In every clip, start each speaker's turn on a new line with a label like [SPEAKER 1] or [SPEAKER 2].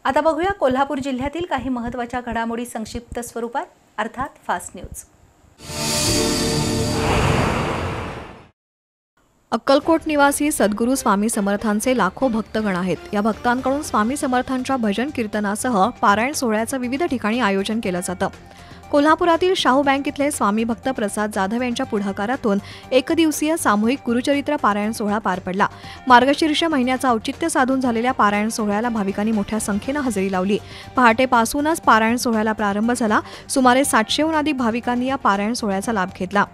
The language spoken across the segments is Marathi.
[SPEAKER 1] आता बघूया कोल्हापूर जिल्ह्यातील काही महत्त्वाच्या घडामोडी संक्षिप्त स्वरूपात, अर्थात फास्ट न्यूज।
[SPEAKER 2] अक्कलकोट निवासी सद्गुरू स्वामी समर्थांचे लाखो भक्तगण आहेत। या भक्तांकडून स्वामी समर्थांच्या भजन कीर्तनासह पारायण सोहळ्याचं विविध ठिकाणी आयोजन केलं जातं। कोल्हापुरातील शाहू बँक इथले स्वामी भक्त प्रसाद जाधव यांच्या पुढाकारातून एकदिवसीय सामूहिक गुरुचरित्र पारायण सोहळा पार पडला। मार्गशीर्ष महिन्याचं औचित्य साधून झालेल्या पारायण सोहळ्याला भाविकांनी मोठ्या संख्येनं हजेरी लावली। पहाटेपासूनच पारायण सोहळ्याला प्रारंभ झाला। सुमारे 700हून अधिक भाविकांनी या पारायण सोहळ्याचा लाभ घेतला।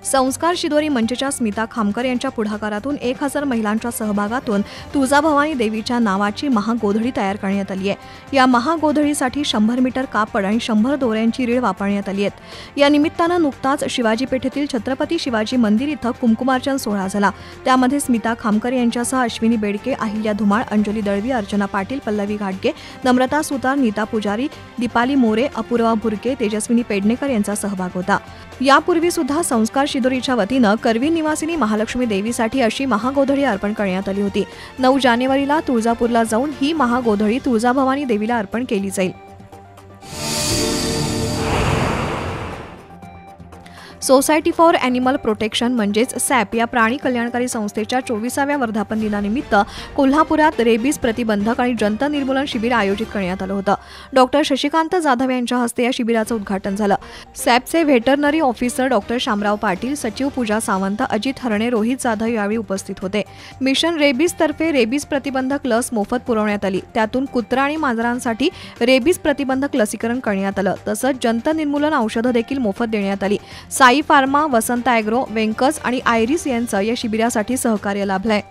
[SPEAKER 2] संस्कार शिदोरी मंचच्या स्मिता खामकर यांच्या पुढाकारातून 1000 महिलांच्या सहभागातून तुळजाभवानी देवीच्या नावाची महागोधडी तयार करण्यात आली आहे। या महागोधडीसाठी 100 मीटर कापड आणि 100 दोऱ्यांची रीळ वापरण्यात आली आहे। या निमित्तानं नुकताच शिवाजी पेठेतील छत्रपती शिवाजी मंदिर इथं कुमकुमार्चन सोहळा झाला। त्यामध्ये स्मिता खामकर यांच्यासह अश्विनी बेडके, अहिल्या धुमाळ, अंजली दळवी, अर्चना पाटील, पल्लवी घाटगे, नम्रता सुतार, नीता पुजारी, दीपाली मोरे, अपूर्वा भुरके, तेजस्विनी पेडणेकर यांचा सहभाग होता। यापूर्वी सुद्धा संस्कार शिदोरीच्या वतीनं करवीर निवासिनी महालक्ष्मी देवीसाठी अशी महागोधडी अर्पण करण्यात आली होती। 9 जानेवारीला तुळजापूरला जाऊन ही महागोधडी तुळजाभवानी देवीला अर्पण केली जाईल। सोसायटी फॉर ॲनिमल प्रोटेक्शन म्हणजेच सॅप या प्राणी कल्याणकारी संस्थेच्या 24व्या वर्धापन दिनानिमित्त कोल्हापुरात रेबीज प्रतिबंधक आणि जंत निर्मूलन शिबिर आयोजित करण्यात आलं होतं। डॉक्टर शशिकांत जाधव यांच्या हस्ते या शिबिराचं उद्घाटन झालं। सॅपचे veterinary officer doctor Shamrao Patil, सचिव पूजा सावंत, अजित हरणे, रोहित जाधव यावेळी उपस्थित होते। मिशन रेबीज तर्फे रेबीज प्रतिबंधक लस मोफत पुरवण्यात आली। त्यातून कुत्रा आणि मांजरांसाठी रेबीज प्रतिबंधक लसीकरण करण्यात आलं। तसंच जंत निर्मूलन औषधं देखील मोफत देण्यात आली। साई फार्मा, वसंत ॲग्रो, वेंकस आणि आयरिस यांचं या शिबिरासाठी सहकार्य लाभलंय।